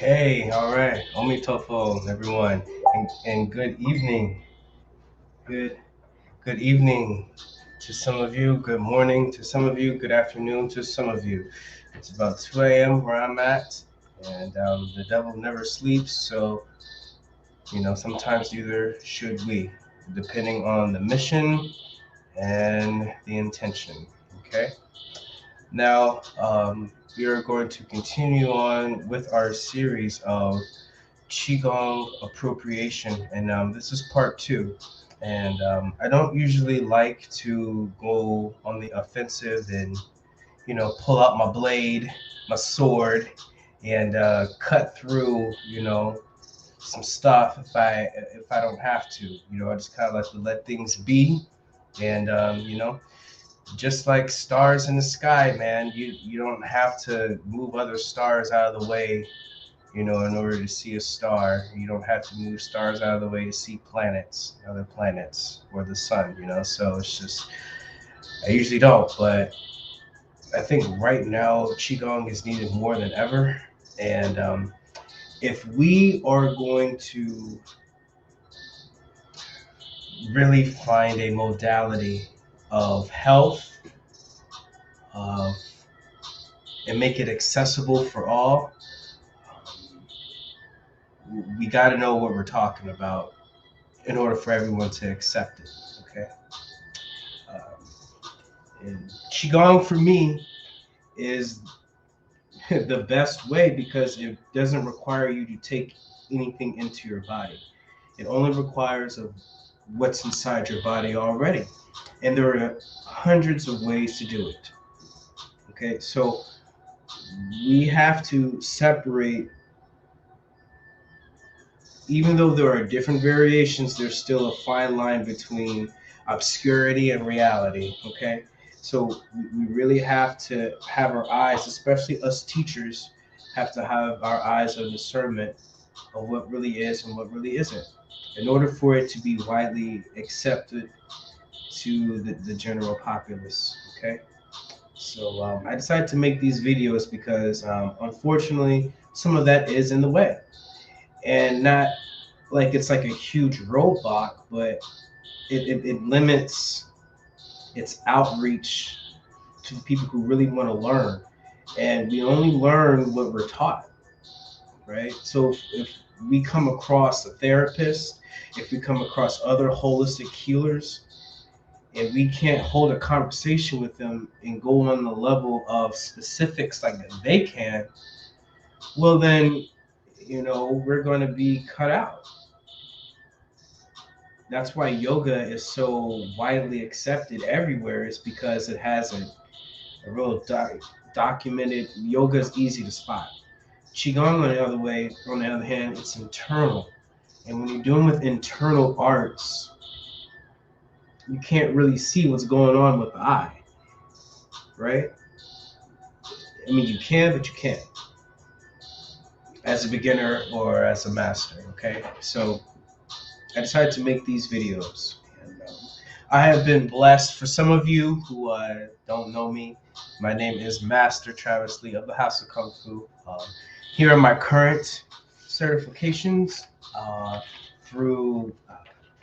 Okay, all right. Omitofo, everyone, and good evening. Good good evening to some of you. Good morning to some of you. Good afternoon to some of you. It's about 2 a.m. where I'm at, and the devil never sleeps. So sometimes either should we, depending on the mission and the intention. Okay. Now we are going to continue on with our series of Qigong Appropriation, and this is part two. And I don't usually like to go on the offensive and pull out my blade, my sword, and cut through some stuff if I don't have to. I just kind of like to let things be, and just like stars in the sky, man. You don't have to move other stars out of the way in order to see a star. You don't have to move stars out of the way to see planets, other planets, or the sun, So it's just, I usually don't, but I think right now Qigong is needed more than ever. And if we are going to really find a modality of health, of, and make it accessible for all, we got to know what we're talking about in order for everyone to accept it. Okay. And Qigong for me is the best way because it doesn't require you to take anything into your body. It only requires of what's inside your body already. And there are hundreds of ways to do it. Okay, so we have to separate, even though there are different variations, there's still a fine line between obscurity and reality. Okay, so we really have to have our eyes, especially us teachers, have to have our eyes of discernment of what really is and what really isn't, in order for it to be widely accepted to the general populace. Okay, so I decided to make these videos because unfortunately some of that is in the way, and not like it's like a huge roadblock, but it limits its outreach to the people who really want to learn. And we only learn what we're taught, right? So if we come across a therapist, if we come across other holistic healers, and we can't hold a conversation with them and go on the level of specifics like they can, well then, we're going to be cut out. That's why yoga is so widely accepted everywhere, is because it has a real documented. Yoga is easy to spot. Qigong, on the other hand, it's internal. And when you're doing with internal arts, you can't really see what's going on with the eye, right? I mean, you can, but you can't, as a beginner or as a master, okay? So I decided to make these videos. And I have been blessed. For some of you who don't know me, my name is Master Travis Lee of the House of Kung Fu. Here are my current certifications through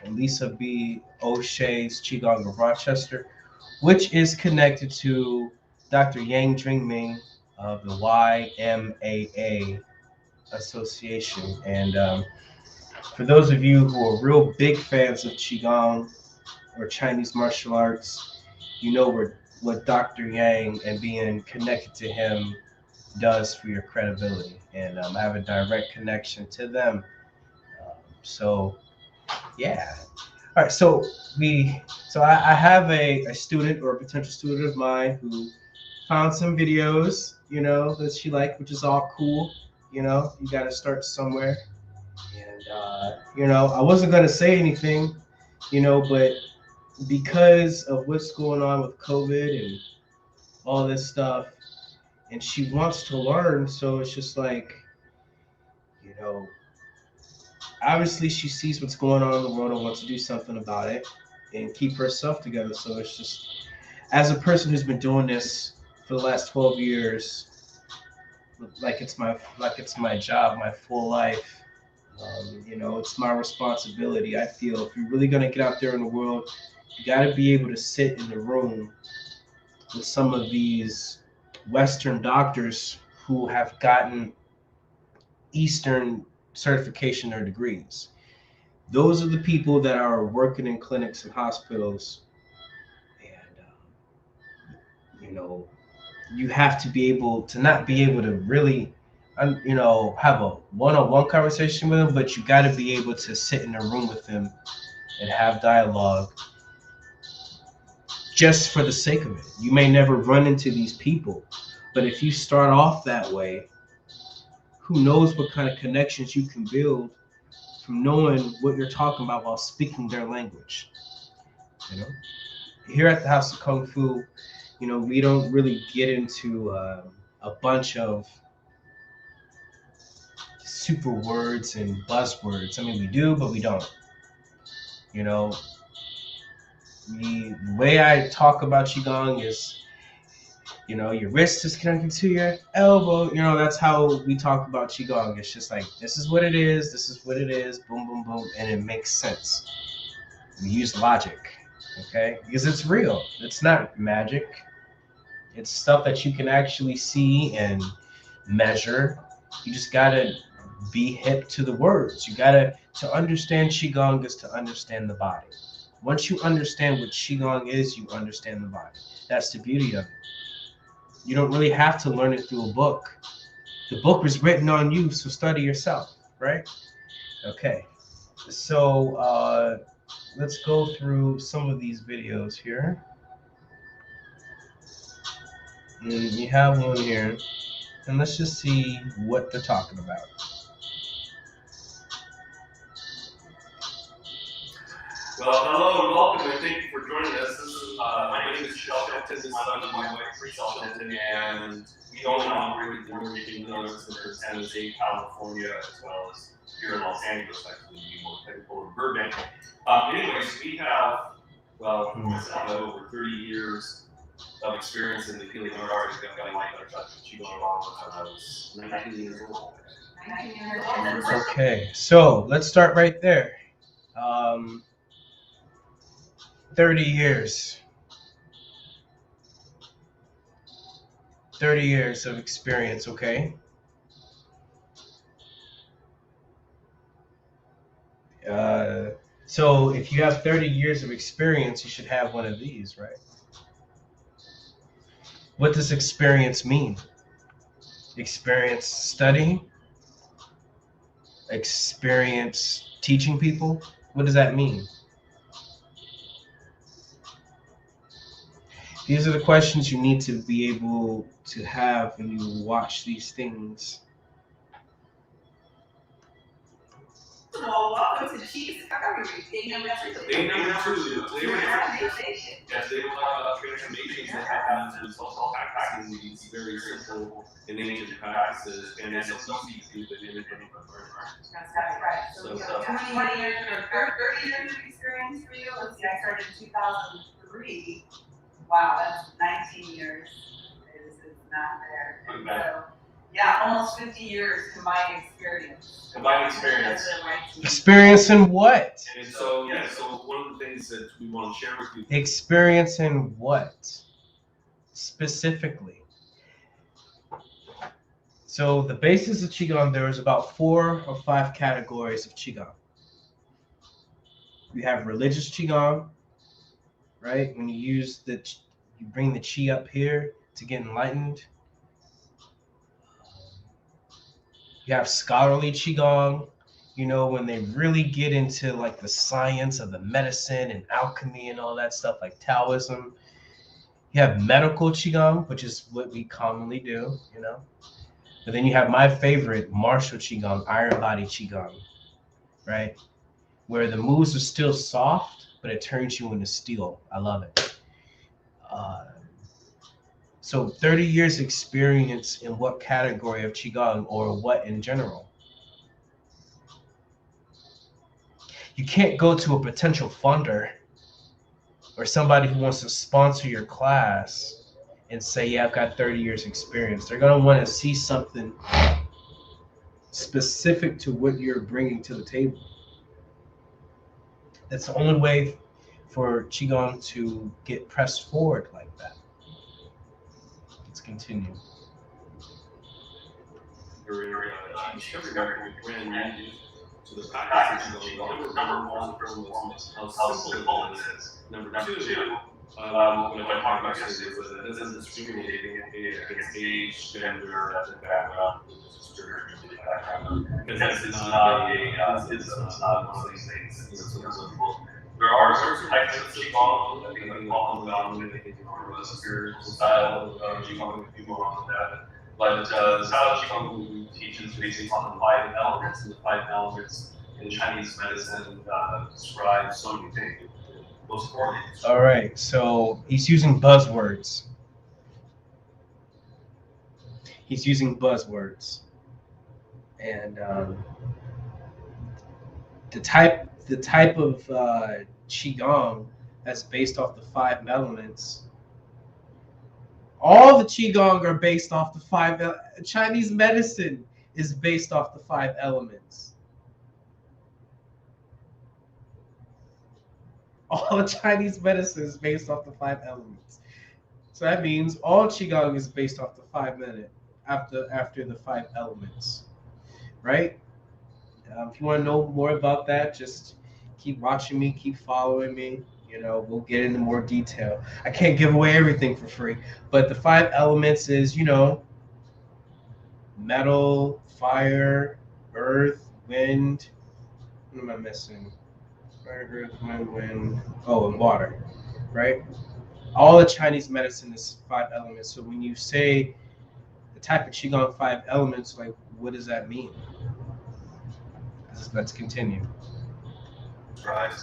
Lisa B. O'Shea's Qigong of Rochester, which is connected to Dr. Yang Jingming of the YMAA Association. And for those of you who are real big fans of Qigong or Chinese martial arts, you know what Dr. Yang and being connected to him does for your credibility. And I have a direct connection to them. So, yeah. All right. So I have a student or a potential student of mine who found some videos, that she liked, which is all cool. You got to start somewhere. And, I wasn't going to say anything, but because of what's going on with COVID and all this stuff, and she wants to learn, so it's just like, you know, obviously she sees what's going on in the world and wants to do something about it and keep herself together. So it's just, as a person who's been doing this for the last 12 years, it's my job, my full life. It's my responsibility. I feel if you're really gonna get out there in the world, you got to be able to sit in the room with some of these Western doctors who have gotten Eastern certification or degrees. Those are the people that are working in clinics and hospitals, and you know, you have to be able to not be able to really, have a one-on-one conversation with them, but you got to be able to sit in a room with them and have dialogue just for the sake of it. You may never run into these people, but if you start off that way, who knows what kind of connections you can build from knowing what you're talking about while speaking their language. You know, here at the House of Kung Fu, we don't really get into a bunch of super words and buzzwords. I mean, we do, but we don't. You know, the way I talk about Qigong is, your wrist is connected to your elbow. That's how we talk about Qigong. It's just like, this is what it is, boom, boom, boom, and it makes sense. We use logic, okay? Because it's real. It's not magic. It's stuff that you can actually see and measure. You just gotta be hip to the words. To understand Qigong is to understand the body. Once you understand what Qigong is, you understand the body. That's the beauty of it. You don't really have to learn it through a book. The book was written on you, so study yourself, right? Okay. So let's go through some of these videos here. And you have one here, and let's just see what they're talking about. Well, hello and welcome, and thank you for joining us. My name is Shelton. This is my wife, Shelton, and we own and operate the Norwegian Healing Center in San Jose, California, as well as here in Los Angeles, actually, to be more technical, in Burbank. Anyways, we have, over 30 years of experience in the healing arts. We've got my Qigong when I was 19 years old. Okay, so let's start right there. 30 years. 30 years of experience, okay? So if you have 30 years of experience, you should have one of these, right? What does experience mean? Experience studying? Experience teaching people? What does that mean? These are the questions you need to be able to have when you watch these things. Well, welcome to Qi Discovery, day number 2. Day number 2. Today we're talking about transformations that happen as a result of practicing these very simple and ancient practices, and it's so easy to do, but anything but learn. That's right. So 20 years or 30 years of experience for you. Let's see, I started in 2003. Wow, that's 19 years. It's not there. So, yeah, almost 50 years combined experience. Experience in what? And so one of the things that we want to share with you. Experience in what? Specifically. So the basis of Qigong, there is about 4 or 5 categories of Qigong. You have religious Qigong, right? When you bring the Qi up here to get enlightened. You have scholarly Qigong, when they really get into like the science of the medicine and alchemy and all that stuff, like Taoism. You have medical Qigong, which is what we commonly do, But then you have my favorite, martial Qigong, iron body Qigong, right? Where the moves are still soft, but it turns you into steel. I love it. So 30 years experience in what category of Qigong or what in general? You can't go to a potential funder or somebody who wants to sponsor your class and say, yeah, I've got 30 years experience. They're going to want to see something specific to what you're bringing to the table. That's the only way for Qigong to get pressed forward like that. Let's continue. During Qi discovery, we ran new to the practice of Qigong. Number one, first and foremost, how simple it is. Number two, what I talked about yesterday was that it doesn't discriminate against age, gender, ethnic background, spiritual background, because it's not one of these things. There are certain types of Qigong, I think call them dominant, I think more of a spiritual style of Qigong, if you want that. But the style of Qigong we teach is based on the 5 elements, and the 5 elements in Chinese medicine describe so many things. Most importantly. All right, so he's using buzzwords. He's using buzzwords, and the type of Qigong that's based off the 5 elements. All the Qigong are based off the 5. Chinese medicine is based off the 5 elements. All the Chinese medicine is based off the 5 elements. So that means all Qigong is based off the 5 minute after the 5 elements, right? If you want to know more about that, just keep watching me, keep following me. You know, we'll get into more detail. I can't give away everything for free, but the 5 elements is, you know, metal, fire, earth, wind. What am I missing? Fire, earth, wind. Oh, and water, right? All the Chinese medicine is 5 elements. So when you say the type of Qigong 5 elements, like, what does that mean? Let's continue. Right.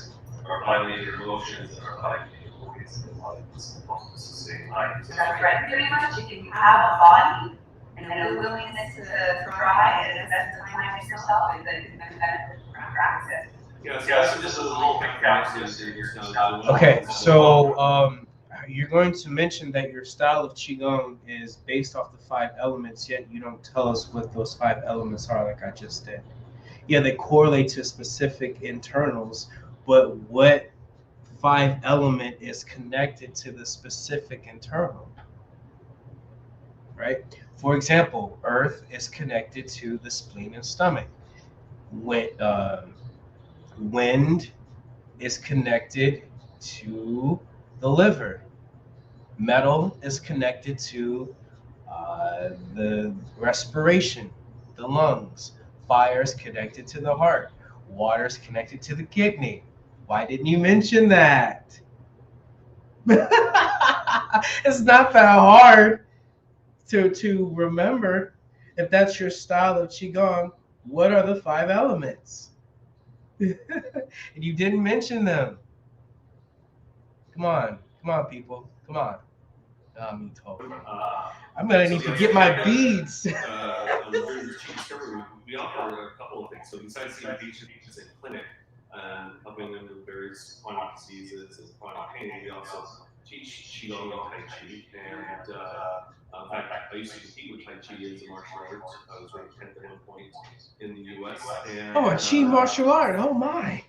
Our 5 major emotions and our 5 major ways of life is to sustain life. That's right. Pretty much, you can have a body and a willingness to try and invest time in yourself, and then you can benefit from practice. Yeah, so just a little quick practice. Okay, so you're going to mention that your style of Qigong is based off the 5 elements, yet you don't tell us what those 5 elements are, like I just did. Yeah, they correlate to specific internals, but what 5 element is connected to the specific internal, right? For example, earth is connected to the spleen and stomach. Wind is connected to the liver. Metal is connected to the respiration, the lungs. Fire is connected to the heart. Water is connected to the kidney. Why didn't you mention that? It's not that hard to remember. If that's your style of Qigong, what are the 5 elements? And you didn't mention them. Come on, people, come on. I'm gonna need to get my beads. During the Qi discovery, we offer a couple of things. So besides seeing patients in clinic and helping them with various chronic diseases and chronic pain, we also teach Qigong and Tai Chi. And in fact, I used to compete with Tai Chi as a martial arts. I was ranked 10th at one point in the U.S. And, a Qi martial art. Oh my.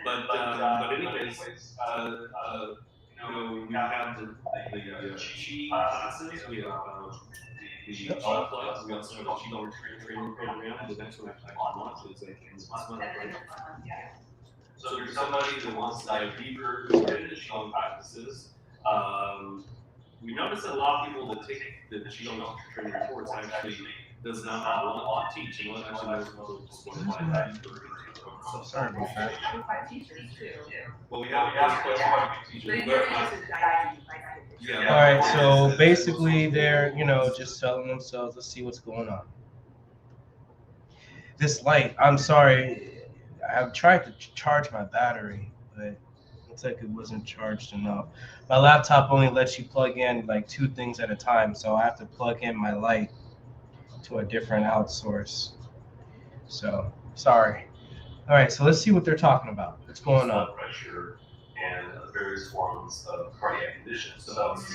But anyways, we have the Qi classes. We have the Qi Club. We also have a Qigong training program. The next one actually launches like in this month. So if you're somebody that wants to dive deeper into Qigong practices, we notice that a lot of people that take the Qigong training reports actually does not want to teach, and what actually knows people just want to dive deeper into. So sorry about that. Well, we have quite a few teachers. All right, so basically they're, just selling themselves. Let's see what's going on. This light, I'm sorry, I've tried to charge my battery, but it looks like it wasn't charged enough. My laptop only lets you plug in like 2 things at a time, so I have to plug in my light to a different outsource. So, sorry. All right, so let's see what they're talking about. What's going on? Pressure and various forms of cardiac conditions. So that's,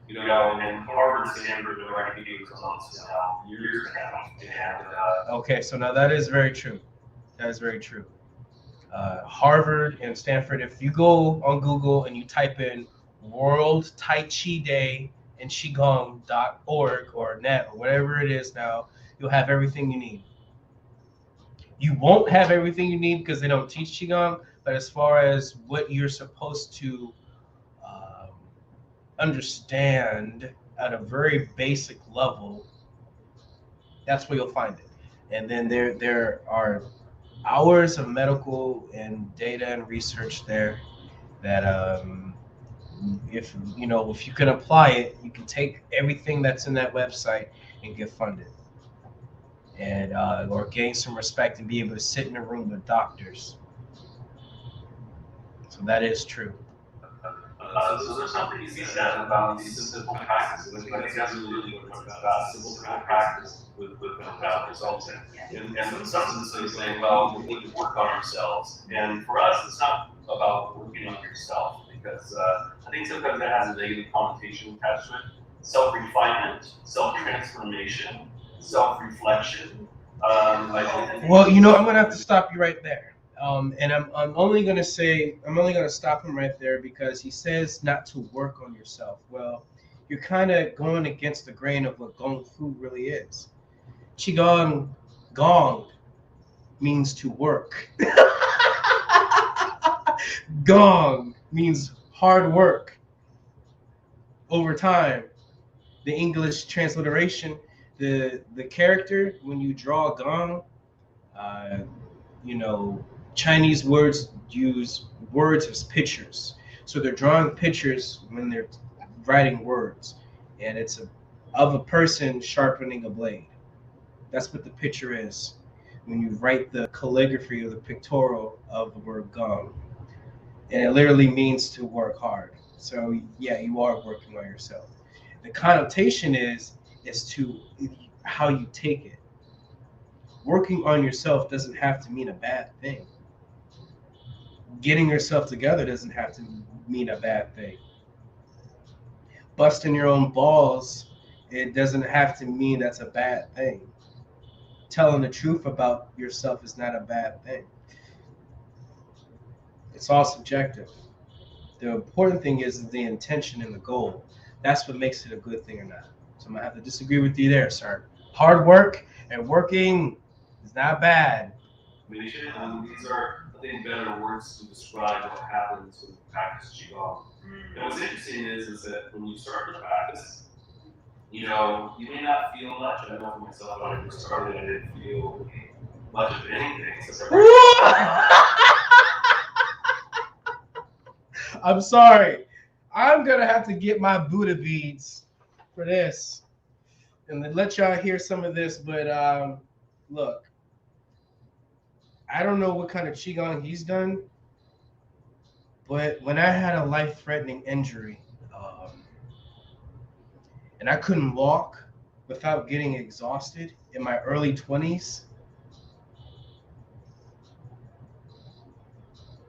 and Harvard, Stanford, and academics on this now years now. And okay, so now that is very true. That is very true. Harvard and Stanford, if you go on Google and you type in World Tai Chi Day and Qigong.org or net or whatever it is now, you'll have everything you need. You won't have everything you need because they don't teach Qigong, but as far as what you're supposed to understand at a very basic level, that's where you'll find it. And then there are hours of medical and data and research there that if you can apply it, you can take everything that's in that website and get funded, and or gain some respect and be able to sit in a room with doctors. So that is true. So there's something to be said about these simple practices. I think that's really what it's about, simple practice with profound results. And some say, well, we need to work on ourselves. And for us, it's not about working on yourself, because I think sometimes that has a negative connotation attached to it. Self-refinement, self-transformation, self-reflection. Well, I'm going to have to stop you right there. And I'm only going to stop him right there because he says not to work on yourself. Well, you're kind of going against the grain of what Gong Fu really is. Qigong Gong means to work. Gong means hard work over time. The English transliteration, the character, when you draw Gong, Chinese words use words as pictures. So they're drawing pictures when they're writing words. And it's of a person sharpening a blade. That's what the picture is when you write the calligraphy or the pictorial of the word Gong. And it literally means to work hard. So yeah, you are working on yourself. The connotation is to how you take it. Working on yourself doesn't have to mean a bad thing. Getting yourself together doesn't have to mean a bad thing. Busting your own balls, it doesn't have to mean that's a bad thing. Telling the truth about yourself is not a bad thing. It's all subjective. The important thing is the intention and the goal. That's what makes it a good thing or not. So I'm going to have to disagree with you there, sir. Hard work and working is not bad. These are, I think, better words to describe what happens when you practice Qigong. And what's interesting is that when you start to practice, you may not feel much. I know for myself, when I first started, I didn't feel much of anything. I'm sorry. I'm going to have to get my Buddha beads for this and then let y'all hear some of this. But look, I don't know what kind of Qigong he's done, but when I had a life-threatening injury and I couldn't walk without getting exhausted in my early 20s,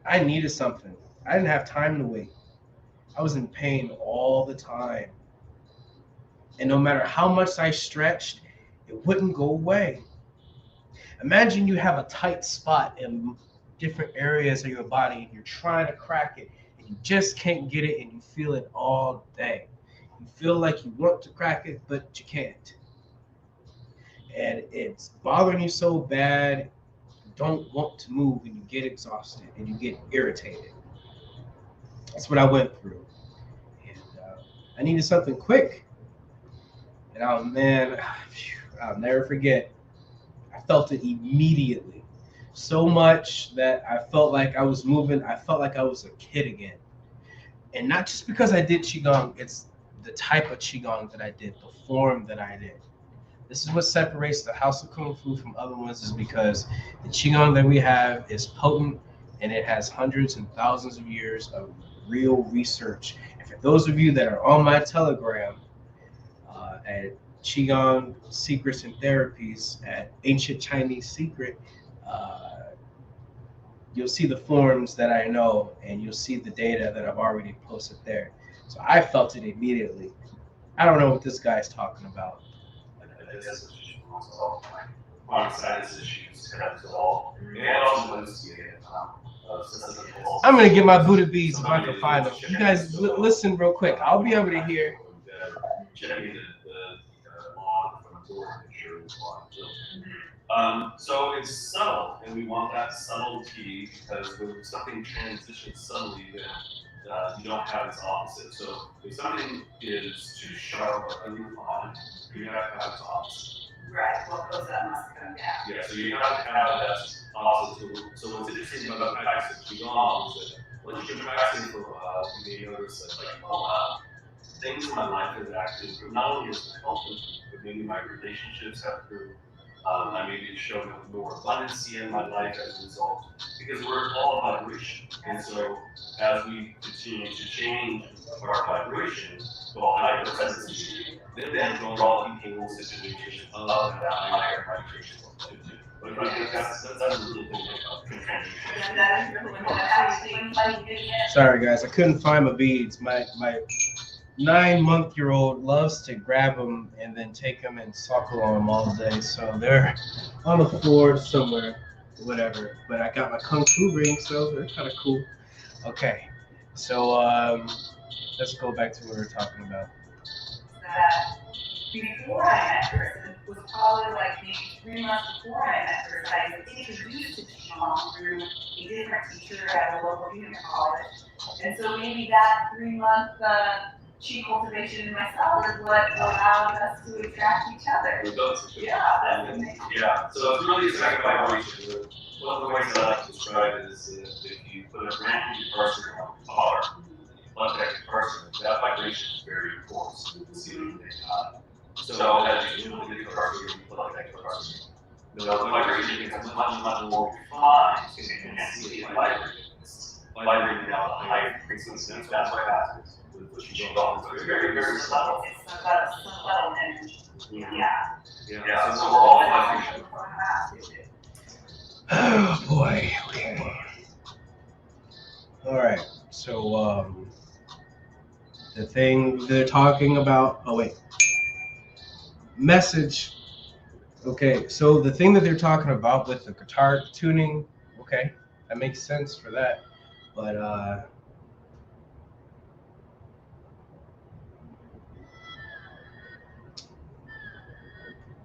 I needed something. I didn't have time to wait. I was in pain all the time. And no matter how much I stretched, it wouldn't go away. Imagine you have a tight spot in different areas of your body and you're trying to crack it and you just can't get it and you feel it all day. You feel like you want to crack it, but you can't. And it's bothering you so bad, you don't want to move and you get exhausted and you get irritated. That's what I went through. And I needed something quick. And I'll never forget. I felt it immediately. So much that I felt like I was moving. I felt like I was a kid again. And not just because I did Qigong, it's the type of Qigong that I did, the form that I did. This is what separates the House of Kung Fu from other ones, is because the Qigong that we have is potent and it has hundreds and thousands of years of real research. And for those of you that are on my Telegram at Qigong Secrets and Therapies at Ancient Chinese Secret, you'll see the forms that I know, and you'll see the data that I've already posted there. So I felt it immediately. I don't know what this guy's talking about. I guess it's just myself, like chronic sinus issues kind of resolved, and also noticed I'm gonna get my Buddha beads if I can find them. You guys listen real quick. I'll be able to hear. Checking the log from the door to make sure it's locked. So it's subtle, and we want that subtlety because when something transitions subtly, then you don't have its opposite. So if something is too sharp or unrefined, you have to have its opposite. Right, what goes up must come down. Yeah, so you have to have that opposite. So what's interesting about the practice of Qigong is that once you've been practicing for a while, you may notice that, like, oh wow, things in my life have actually improved. Not only has my health improved, but maybe my relationships have improved. I maybe shown up more abundance in my life as a result, because we're all vibration. And so as we continue to change our vibration to a higher frequency, then we draw people situations of that higher vibration too. But I think that's a really thing about transformation. That is really what that's. Sorry guys, I couldn't find my beads. My 9-month-old loves to grab them and then take them and suckle on them all day. So they're on the floor somewhere, whatever. But I got my kung fu ring, so they're kind of cool. Okay, so let's go back to what we were talking about. That before I met her, it was probably like maybe 3 months before I met her, I was introduced to Qigong through a different teacher at a local junior college. And so maybe that 3-month Qi cultivation in myself is what allowed us to attract each other. Yeah, that's amazing. Yeah, so it's really a second vibration. One of the ways that I like to describe it is if you put a brand new person on a guitar, plug that person, that vibration is very coarse. You can see it. So as you move the guitar, you plug that person. The vibration becomes much more refined, so you can see it vibrating out a higher frequency. That's what happens with Qigong. It's very, very subtle. It's subtle energy. Yeah. So we're all vibration. Oh boy. Okay. All right. So the thing they're talking about. Oh wait. Message. Okay. So the thing that they're talking about with the guitar tuning. Okay, that makes sense for that. But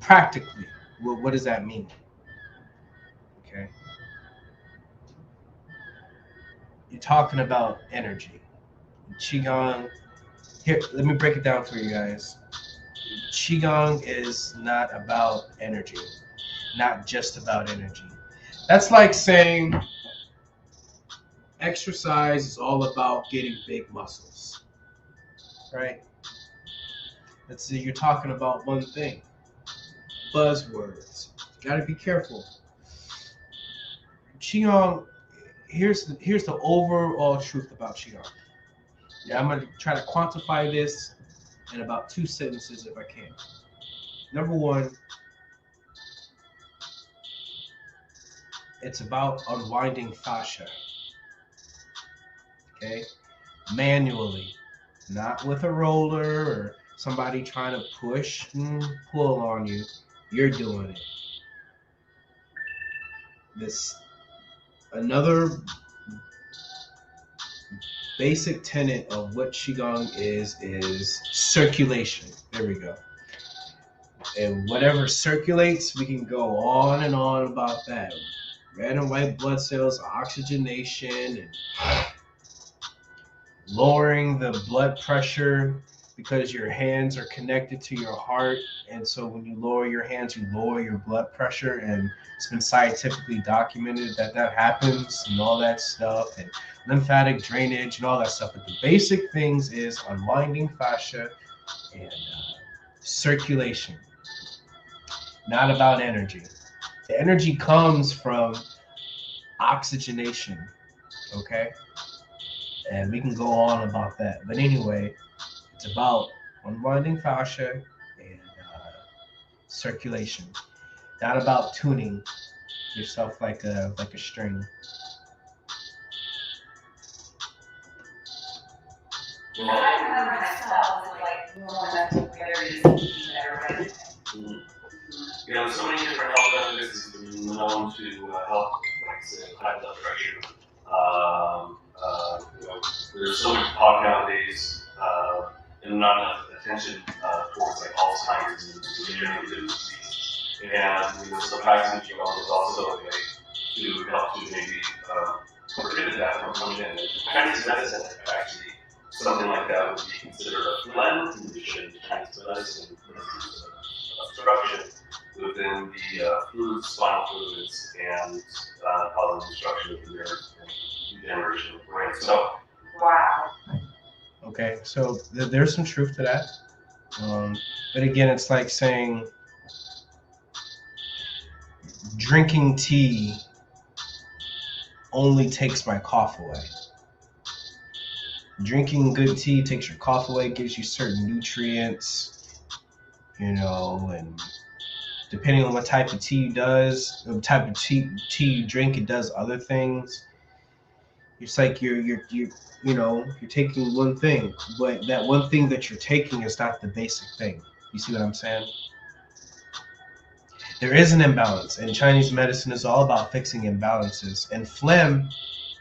practically, what does that mean? Okay. You're talking about energy. Qigong, here, let me break it down for you guys. Qigong is not about energy, not just about energy. That's like saying exercise is all about getting big muscles, right? Let's see, you're talking about one thing. Buzzwords. You gotta be careful. Qigong, here's the overall truth about Qigong. Yeah, I'm gonna try to quantify this in about 2 sentences if I can. Number one, it's about unwinding fascia. Okay, manually, not with a roller or somebody trying to push and pull on you. You're doing it. This another basic tenet of what Qigong is circulation. There we go. And whatever circulates, we can go on and on about that. Red and white blood cells, oxygenation, and lowering the blood pressure because your hands are connected to your heart. And so when you lower your hands, you lower your blood pressure. And it's been scientifically documented that that happens and all that stuff, and lymphatic drainage and all that stuff. But the basic things is unwinding fascia and circulation. Not about energy. The energy comes from oxygenation, okay? And we can go on about that. But anyway, it's about unwinding fascia and circulation. Not about tuning yourself like a string. And I remember myself with like more mental berries and better, right? Yeah, there's so many different health benefits that have been known to help, like say, high blood pressure. There's so much talk nowadays, and not enough attention towards like Alzheimer's and degenerative disease. And so the practice of Qigong is also a way to help to maybe prohibit that from coming in. Chinese medicine, actually, something like that would be considered a phlegm condition. Chinese medicine is obstruction within the spinal fluids and causing destruction of the nerves and degeneration of the brain. So, Wow. Okay, so there's some truth to that. But again, it's like saying drinking tea only takes my cough away. Drinking good tea takes your cough away, gives you certain nutrients, and depending on what type of tea does, the type of tea you drink, it does other things. It's like you're taking one thing, but that one thing that you're taking is not the basic thing. You see what I'm saying? There is an imbalance, and Chinese medicine is all about fixing imbalances. And phlegm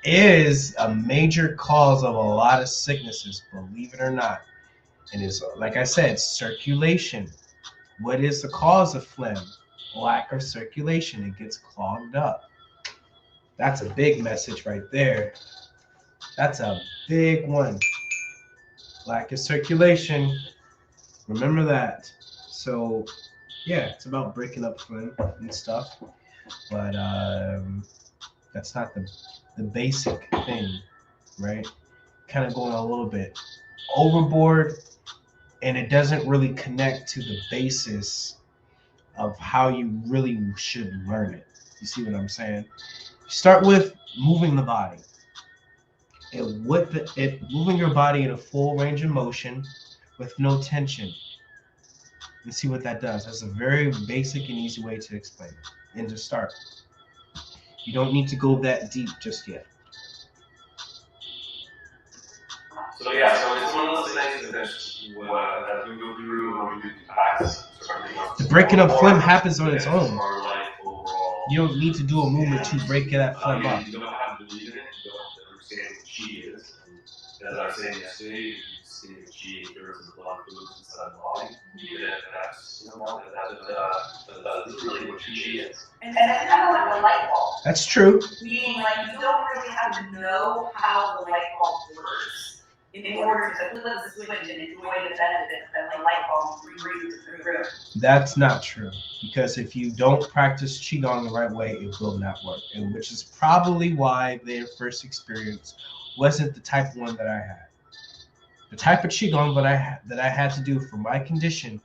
is a major cause of a lot of sicknesses, believe it or not. And it's, like I said, circulation. What is the cause of phlegm? Lack of circulation. It gets clogged up. That's a big message right there. That's a big one. Lack of circulation. Remember that. So, yeah, it's about breaking up phlegm and stuff. But that's not the basic thing, right? Kind of going a little bit overboard, and it doesn't really connect to the basis of how you really should learn it. You see what I'm saying? Start with moving the body. And moving your body in a full range of motion with no tension. And see what that does. That's a very basic and easy way to explain it. And to start. You don't need to go that deep just yet. So yeah, so it's one of those things that as we go through when we do the practice, the breaking up phlegm happens on its own. You don't need to do a movement to break that phlegm up. You don't have to believe in it. You don't have to understand what Qi is. And as I was saying yesterday, if you see the Qi occurs in the blood fluids inside the body, that's really what Qi is. And that's kind of like the light bulb. That's true. Meaning, like, you don't really have to know how the light bulb works in order to flip the switch and enjoy the benefits that the light bulb brings through. That's not true. Because if you don't practice Qigong the right way, it will not work. And which is probably why their first experience wasn't the type one that I had. The type of Qigong that I had to do for my condition,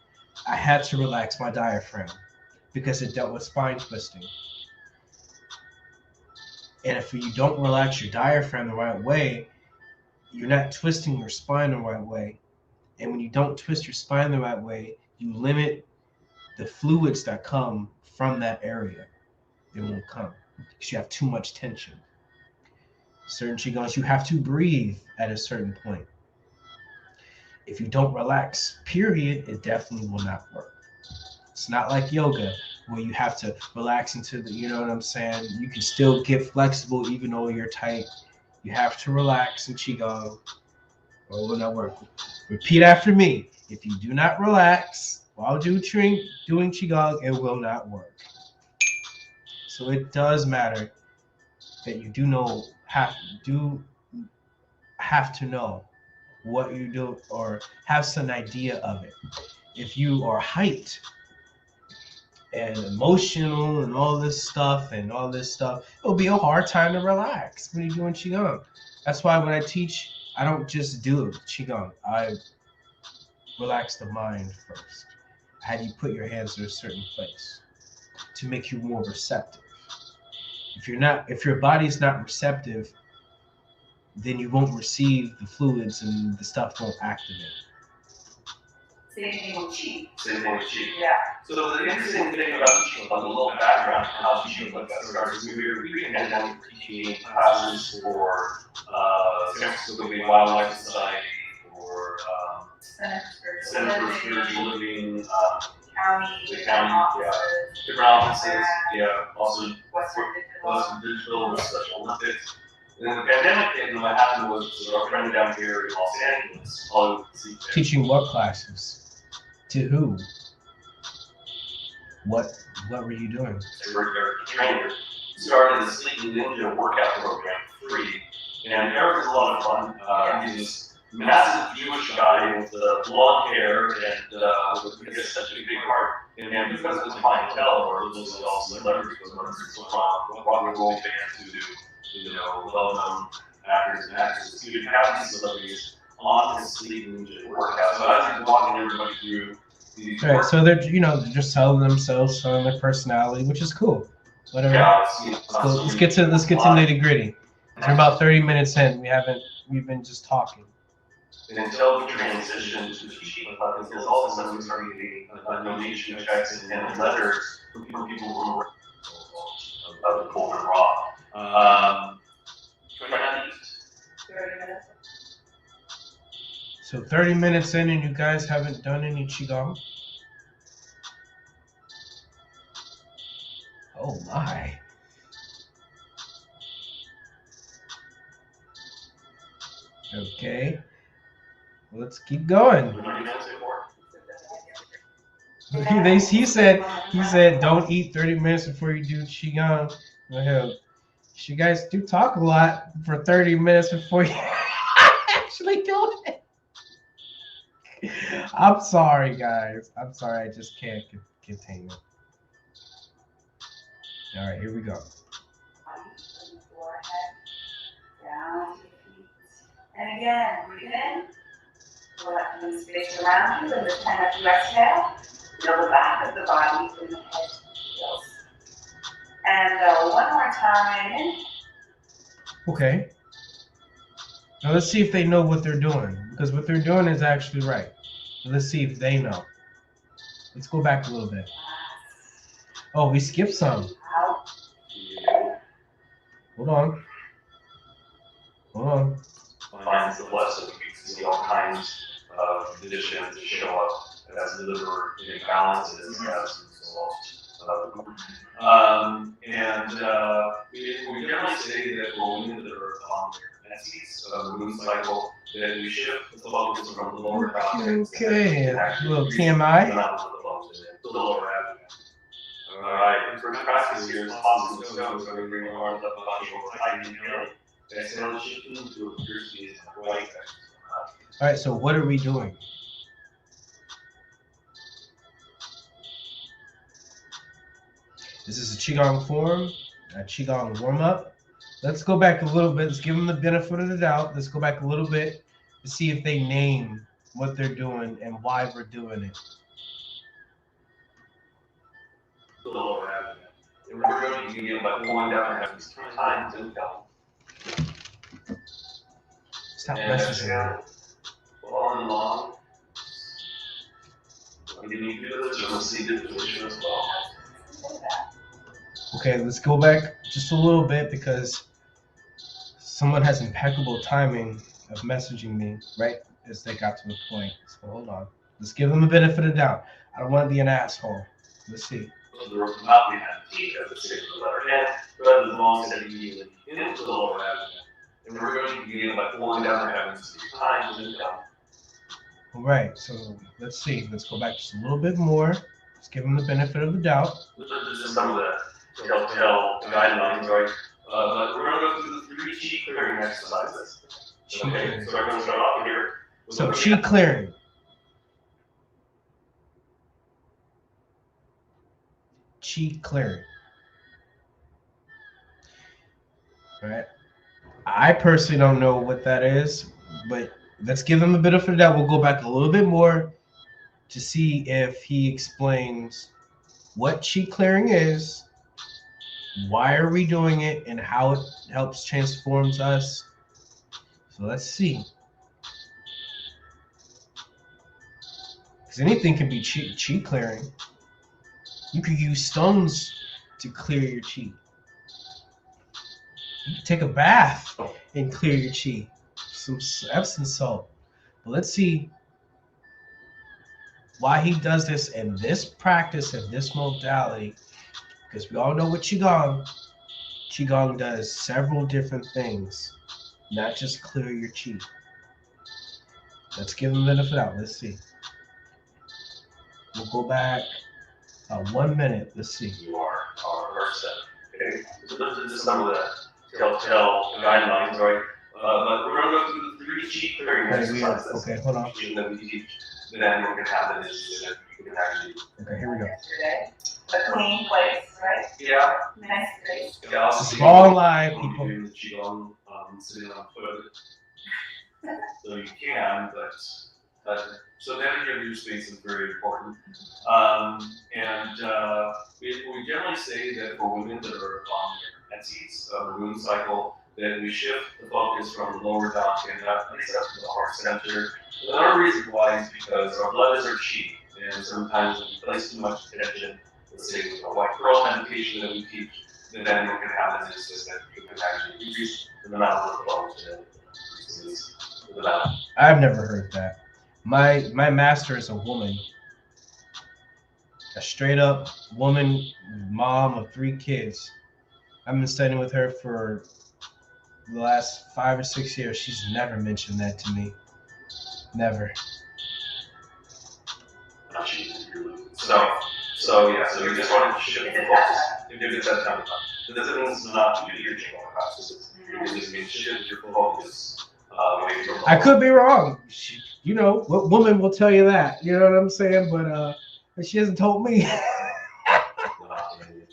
I had to relax my diaphragm because it dealt with spine twisting. And if you don't relax your diaphragm the right way, you're not twisting your spine the right way. And when you don't twist your spine the right way, you limit the fluids that come from that area. They won't come because you have too much tension. Certain Qigongs, you have to breathe at a certain point. If you don't relax, period, it definitely will not work. It's not like yoga where you have to relax into the, you know what I'm saying? You can still get flexible even though you're tight. You have to relax in Qigong or it will not work. Repeat after me. If you do not relax while doing Qigong, it will not work. So it does matter that you have to know what you do or have some idea of it. If you are hyped and emotional and all this stuff, it'll be a hard time to relax when you're doing Qigong. That's why when I teach, I don't just do Qigong. I relax the mind first. How do you put your hands in a certain place to make you more receptive? If your body's not receptive, then you won't receive the fluids and the stuff won't activate. Same thing with Qi. Yeah. So the interesting thing about Qi, a little background on how Qi got started, is we began teaching classes for San Francisco Bay Wildlife Society, for Center for Spiritual Living, the county, offices, different offices, also Western Digital with Special Olympics. And then the pandemic hit, and what happened was our friend down here in Los Angeles, Hollywood Casino, Teaching what classes? To who? What were you doing? they were their trainer, started the Sleeping Ninja workout program for free. And Eric was a lot of fun. He's this massive Jewish guy with blonde hair and with, I guess, such a big heart. And because of his clientele, or those all celebrities, from rock and roll fans to well-known actors and actresses, he would have these celebrities on his Sleeping Ninja workout. So as he's walking everybody through these All right, so they're they're just selling themselves, selling their personality, which is cool. Whatever. Let's get to nitty gritty. We're about 30 minutes in. We've been just talking. And until we transition to the Qigong, because all of a sudden we started getting donation checks and letters from people who were of the cold and raw. Try not to eat. So 30 minutes in and you guys haven't done any Qigong? Oh my. Okay. Let's keep going. He said don't eat 30 minutes before you do Qigong. Well, you guys do talk a lot for 30 minutes before you actually do it. I'm sorry, guys. I'm sorry. I just can't contain it. All right, here we go. Down to your feet. And again, breathe in. Let the space around you, and this time as you exhale, feel the back of the body from the head to the heels. And one more time in. Okay. Now let's see if they know what they're doing, because what they're doing is actually right. Let's see if they know. Let's go back a little bit. Oh, we skipped some. Out. Hold on. Finds the blessing. We can see all kinds of conditions that show up as liver imbalances, as a result. We generally say that for women that are on their menses, moon cycle, that we shift the focus from the lower abdomen. Okay, a little TMI. The lower abdomen. All right, for practice here is positive stones, so we bring our arms up about shoulder height and belly. Exhale, shifting to a pure squeeze on the right. All right, so what are we doing? This is a Qigong form, a Qigong warm-up. Let's go back a little bit. Let's give them the benefit of the doubt. Let's go back a little bit to see if they name what they're doing and why we're doing it. The lower abdomen. And we're going to begin by pulling down our abdomen 3 times and down. Stop messaging. Falling along. When you do this, you'll see the position as well. Okay, let's go back just a little bit because someone has impeccable timing of messaging me right as they got to the point. So hold on. Let's give them a benefit of the doubt. I don't want to be an asshole. Let's see. So the rope not behind the teeth at the shape of the letter N, rather than long steady immediately into the lower abdomen. And we're going to begin by pulling down our abdomen 3 times and down. All right, so let's see. Let's go back just a little bit more. Let's give them the benefit of the doubt. This is some of the telltale guidelines, right? But we're going to go through the 3 Qi clearing exercises. Okay, so I'm going to start off here. So Qi clearing. Qi clearing. All right. I personally don't know what that is, but let's give them a bit of a doubt. We'll go back a little bit more to see if he explains what Qi clearing is, why are we doing it, and how it helps transforms us. So let's see. Because anything can be Qi clearing. You could use stones to clear your Qi. You can take a bath and clear your Qi. Some Epsom salt. But let's see why he does this in this practice, in this modality, because we all know what Qigong does several different things, not just clear your Qi. Let's give him a benefit out. Let's see. We'll go back 1 minute. Let's see. You are our person. Okay? So this is some of the telltale guidelines, right? But we're going to go through the 3 Qi clearing exercises. Okay, hold on. That we teach. Then what can happen is that you can actually. Okay, here we go. Yesterday. A clean place, right? Yeah. Nice place. Yeah, This is all live, people. Doing the Qigong, sitting on foot. So you can, but so managing your space is very important. We generally say that for women that are on their menses of the moon cycle, that we shift the focus from the lower dantian and up to the heart center. Another reason why is because our blood is our Qi, and sometimes if we place too much attention, let's say with a white pearl meditation that we teach, then what can happen is that you can actually increase the amount of flow to the mouth. I've never heard that. My master is a woman, a straight up woman, mom of 3 kids. I've been studying with her for the last 5 or 6 years. She's never mentioned that to me. Never. So you just wanted to shift the focus. If it's that time. But this means not to do your Qigong practices. It just means shift your focus. I could be wrong. You know, what woman will tell you that? You know what I'm saying? But she hasn't told me.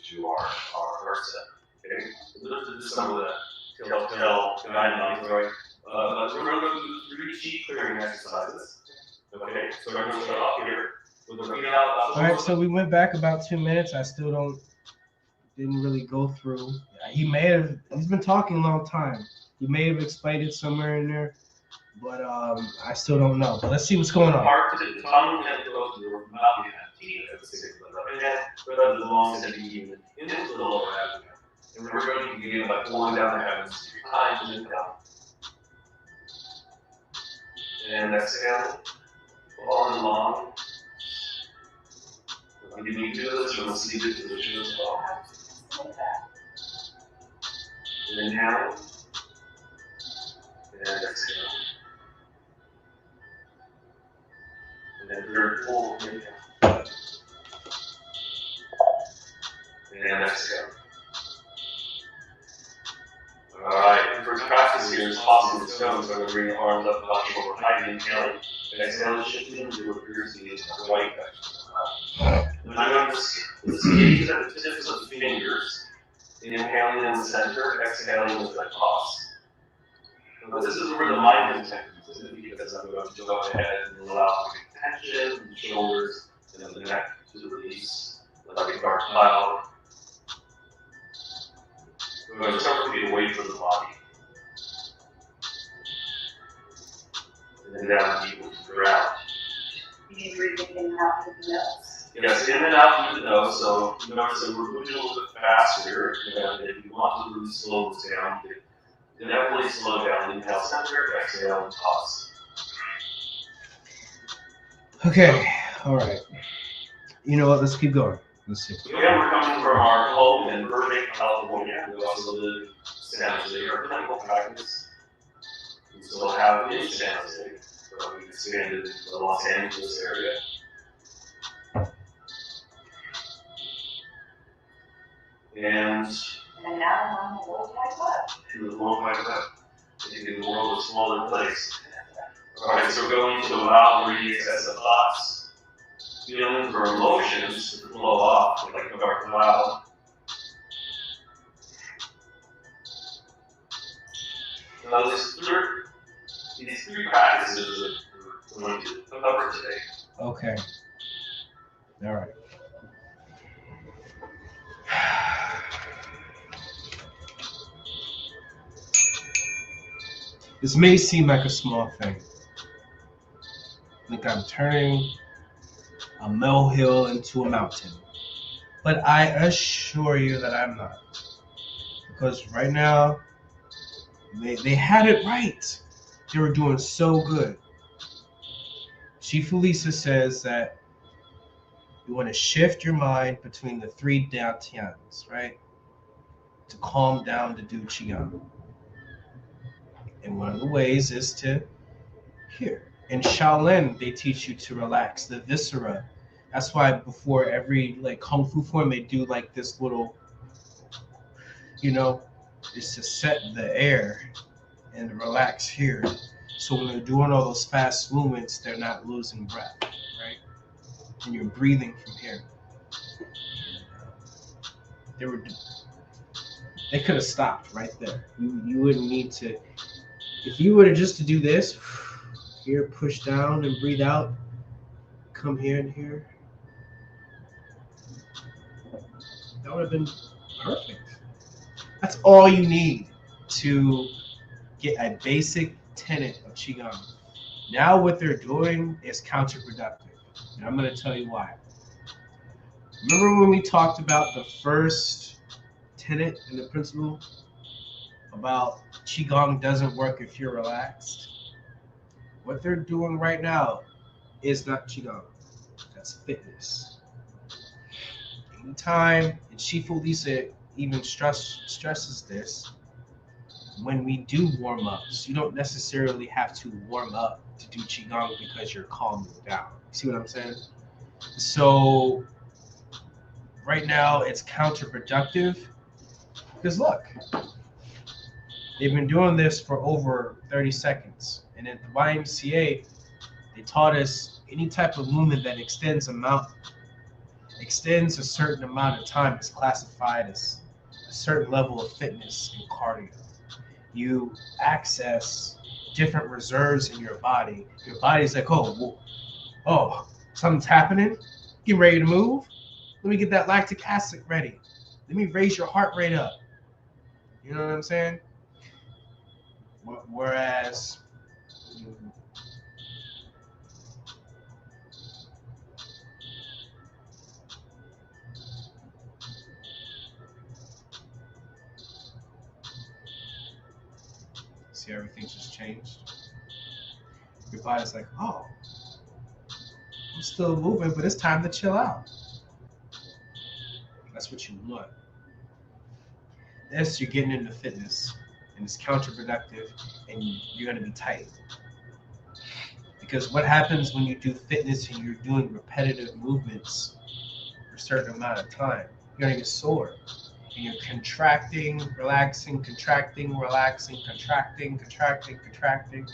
You are our person. Okay? This is some of the telltale guidelines, right? But we're going to go through 3 Qi clearing exercises. Okay? So we're going to start off here with the reading out. All right, so we went back about 2 minutes. I still didn't really go through. He's been talking a long time. He may have explained it somewhere in there, but I still don't know. But let's see what's going on. Heart to the tongue and goes to your mouth. You have teeth at the same level. And rather as long as you even into the lower abdomen. And we're going to begin by pulling down the heavens 3 times and then down. And exhale, falling long. When you do this, you'll see the position as well. And inhale. And exhale. And then third pull, inhale. And exhale. Alright, and for practice here, it's possible to go, so I'm going to bring the arms up, touch over tight, inhaling. Exhale, shifting into what appears to be a white touch. And I'm going to squeeze at the tips of the fingers, inhaling in the center, exhaling with the toss. But this is where the mind is because I'm going to go ahead and allow the tension in the shoulders and the neck to release like a dark cloud. We're going to start to get away from the body. And then down deep into the ground. You need to breathe in and out through the nose. Yes, in and out through the nose. So you notice that we're moving a little bit faster. And if you want to really slow this down, you can definitely slow down. Inhale, center, exhale, and toss. Okay, all right. You know what? Let's keep going. Let's see. Yeah, we're coming from our home in Burbank, California. We also live in San Jose, our clinical practice. We still have in San Jose, but we've expanded to the Los Angeles area. And now I'm on the World Wide Web. to the World Wide Web, making the world a smaller place. Alright, so we're going to allow where you access the thoughts, feelings, or emotions to flow off like a dark cloud. Now, these 3 practices that we're going to cover today. Okay. All right. This may seem like a small thing. Like I'm turning a molehill into a mountain. But I assure you that I'm not. Because right now, they had it right. They were doing so good. Chief Felisa says that You want to shift your mind between the three dantians, right? To calm down to do Qigong. And one of the ways is to here. In Shaolin, they teach you to relax the viscera. That's why before every like kung fu form, they do like this little, is to set the air and relax here. So when they're doing all those fast movements, they're not losing breath, right? And you're breathing from here. They could have stopped right there. You wouldn't need to. If you were to just to do this, here, push down and breathe out. Come here and here. That would have been perfect. That's all you need to get a basic tenet of Qigong. Now what they're doing is counterproductive. And I'm going to tell you why. Remember when we talked about the first tenet and the principle about Qigong doesn't work if you're relaxed? What they're doing right now is not Qigong. That's fitness. Anytime, and Shifu Lisa even stresses this, when we do warm-ups, you don't necessarily have to warm up to do Qigong because you're calming down. See what I'm saying? So right now it's counterproductive because look, they've been doing this for over 30 seconds. And at the YMCA, they taught us any type of movement that extends a certain amount of time is classified as a certain level of fitness and cardio. You access different reserves in your body. Your body's like, oh, something's happening. Get ready to move. Let me get that lactic acid ready. Let me raise your heart rate up. You know what I'm saying? Whereas, see, everything's just changed. Your body's like, oh, I'm still moving, but it's time to chill out. That's what you want. This, you're getting into fitness, and it's counterproductive, and you're going to be tight. Because what happens when you do fitness and you're doing repetitive movements for a certain amount of time? You're going to get sore. And you're contracting, relaxing, contracting, relaxing, contracting, contracting, contracting.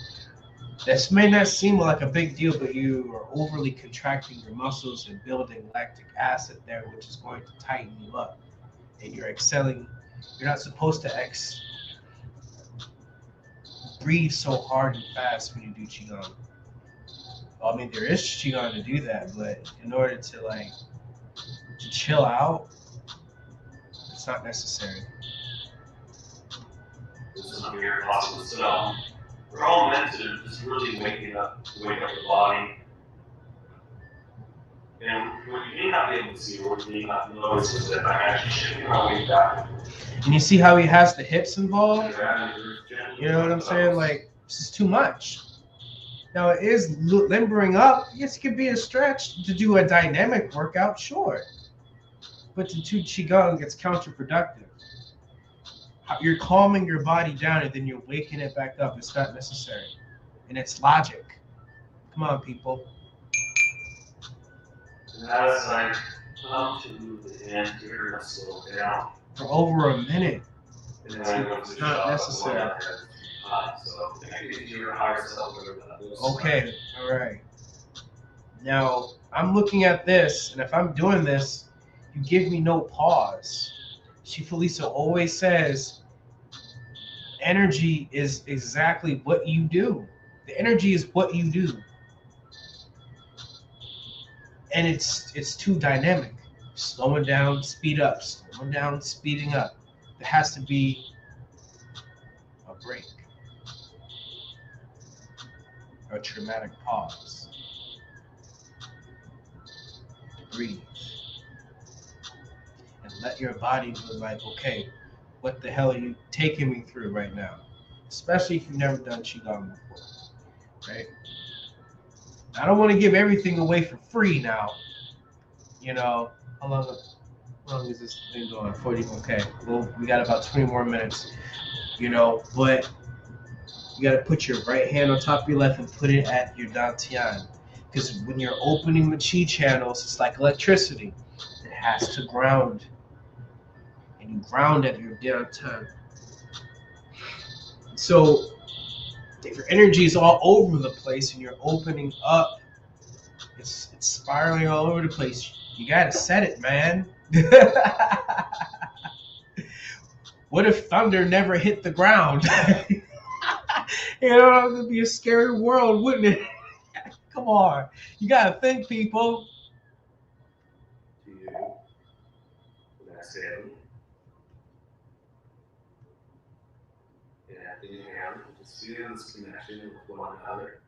This may not seem like a big deal, but you are overly contracting your muscles and building lactic acid there, which is going to tighten you up. And you're excelling. You're not supposed to breathe so hard and fast when you do Qigong. Well, I mean, there is Qigong to do that, but in order to chill out, it's not necessary. This is very possible. So we're all meant to just really wake up the body. And what you may not be able to see, or what you may not notice, is that I'm actually shifting my weight back. And you see how he has the hips involved? You know what I'm saying? Like, this is too much. Now, it is limbering up. Yes, it could be a stretch to do a dynamic workout, sure. But to do Qigong, it's counterproductive. You're calming your body down and then you're waking it back up. It's not necessary. And it's logic. Come on, people. And as I come to move the hand, you're going to slow down. For over a minute. And then It's not necessary. So if you're a higher self, okay, all right. Now, I'm looking at this, and if I'm doing this, you give me no pause. Shifalisa always says, energy is exactly what you do. The energy is what you do. And it's too dynamic. Slowing down, speed up. Slowing down, speeding up. There has to be a break. A traumatic pause. Breathe. And let your body be like, okay, what the hell are you taking me through right now? Especially if you've never done Qigong before, right? I don't want to give everything away for free now. You know, how long is this thing going? 40. Okay. Well, we got about 20 more minutes. You know, but you got to put your right hand on top of your left and put it at your dantian. Because when you're opening the chi channels, it's like electricity. It has to ground. And you ground at your dantian. So if your energy is all over the place and you're opening up, it's spiraling all over the place. You got to set it, man. What if thunder never hit the ground? You know, it would be a scary world, wouldn't it? Come on. You got to think, people. To you. And exhale. And inhale. Just feel this connection with one another.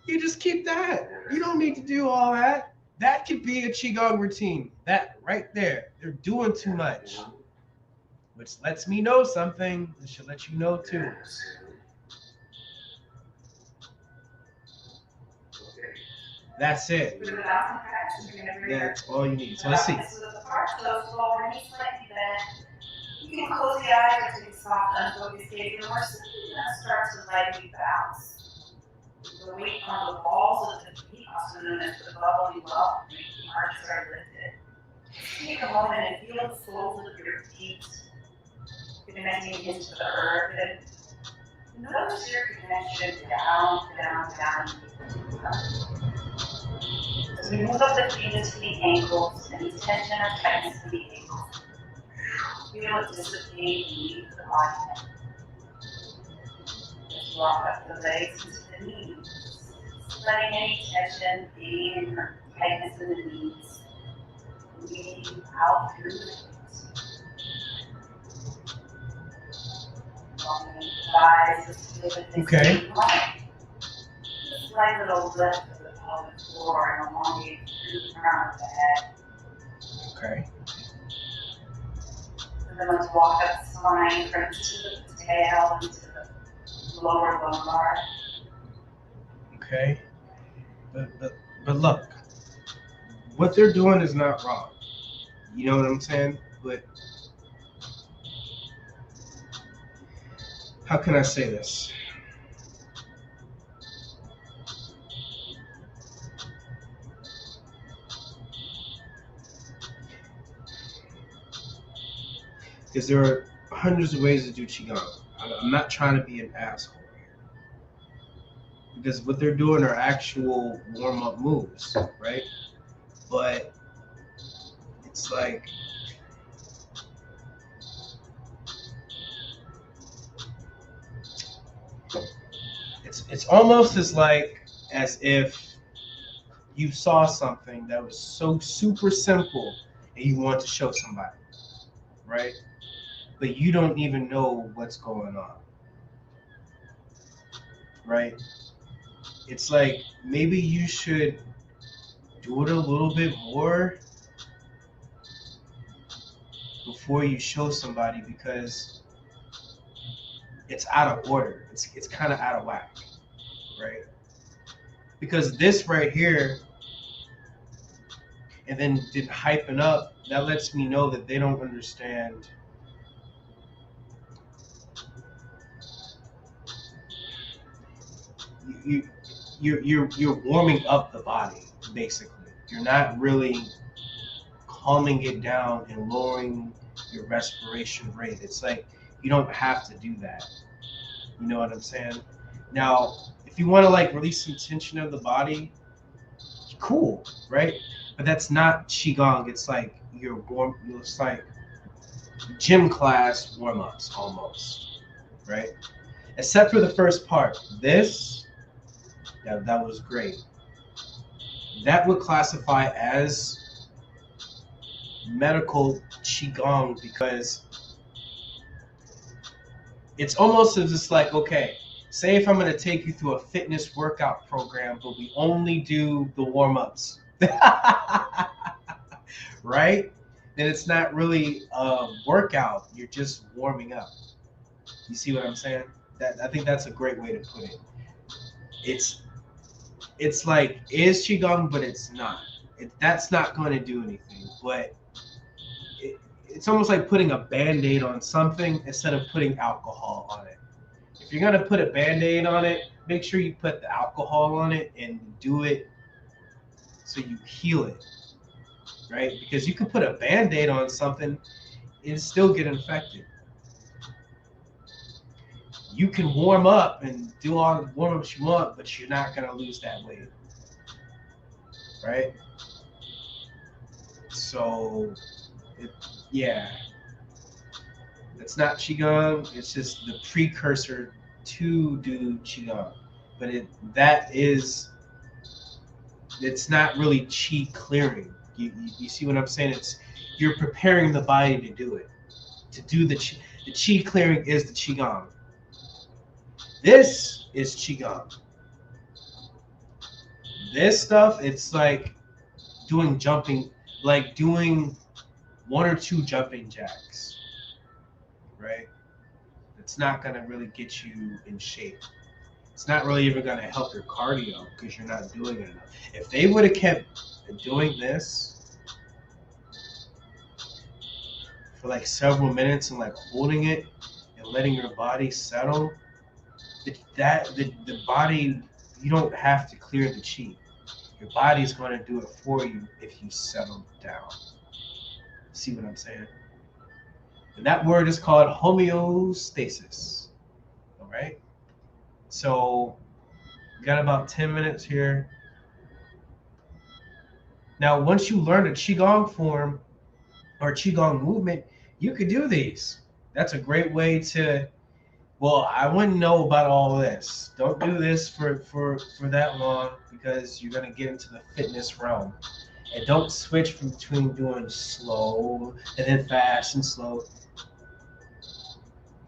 You just keep that. You don't need to do all that. That could be a Qigong routine. That right there. They're doing too much. Which lets me know something. It should let you know too. That's it. That's all you need. So let's see. You can close the eyes or take a soft, unfocused gaze, and we're simply going to start to lightly bounce. The weight on the balls of the feet, also known as the bubbly well, make the arches are lifted. Take a moment and feel the soles of your feet connecting into the earth. And notice your connection down, down, down. As we move up the feet into the ankles, any tension or tightness in the ankles, feel it dissipate and leave the body. Just walk up the legs into the knees, letting any tension, pain, or tightness in the knees leave out through the feet. Okay. Slight little lift of the pelvic floor and elongate through the crown of the head. Okay. And then let's walk up the spine from the tail into the lower lumbar. Okay. But look, what they're doing is not wrong. You know what I'm saying? But how can I say this? Because there are hundreds of ways to do Qigong. I'm not trying to be an asshole here. Because what they're doing are actual warm-up moves, right? But it's like, it's almost as if you saw something that was so super simple and you want to show somebody, right? But you don't even know what's going on, right? It's like maybe you should do it a little bit more before you show somebody, because it's out of order. It's kind of out of whack, right? Because this right here, and then hyping up, that lets me know that they don't understand you're warming up the body, basically. You're not really calming it down and lowering your respiration rate. It's like you don't have to do that. You know what I'm saying? Now, if you want to like release some tension of the body, cool, right? But that's not Qigong. It's like it's like gym class warm-ups almost, right? Except for the first part. That was great. That would classify as medical Qigong, because it's almost as it's like, okay, say if I'm going to take you through a fitness workout program, but we only do the warm-ups, right? Then it's not really a workout. You're just warming up. You see what I'm saying? I think that's a great way to put it. It's like, it is Qigong, but it's not. That's not going to do anything. But it's almost like putting a Band-Aid on something instead of putting alcohol on it. If you're going to put a Band-Aid on it, make sure you put the alcohol on it and do it so you heal it, right? Because you can put a Band-Aid on something and still get infected. You can warm up and do all the warm-ups you want, but you're not going to lose that weight, right? So, yeah, it's not Qigong. It's just the precursor to do Qigong. But it's not really Qi clearing. You see what I'm saying? You're preparing the body to do it. To do the Qi clearing is the Qigong. This is Qigong. This stuff, it's like doing jumping, like doing 1 or 2 jumping jacks, right? It's not going to really get you in shape. It's not really even going to help your cardio because you're not doing it enough. If they would have kept doing this for like several minutes and like holding it and letting your body settle, the body, you don't have to clear the Qi. Your body's going to do it for you if you settle down. See what I'm saying? And that word is called homeostasis. All right? So we got about 10 minutes here. Now, once you learn a Qigong form or Qigong movement, you could do these. That's a great way to, well, I wouldn't know about all this. Don't do this for that long because you're going to get into the fitness realm. And don't switch between doing slow and then fast and slow.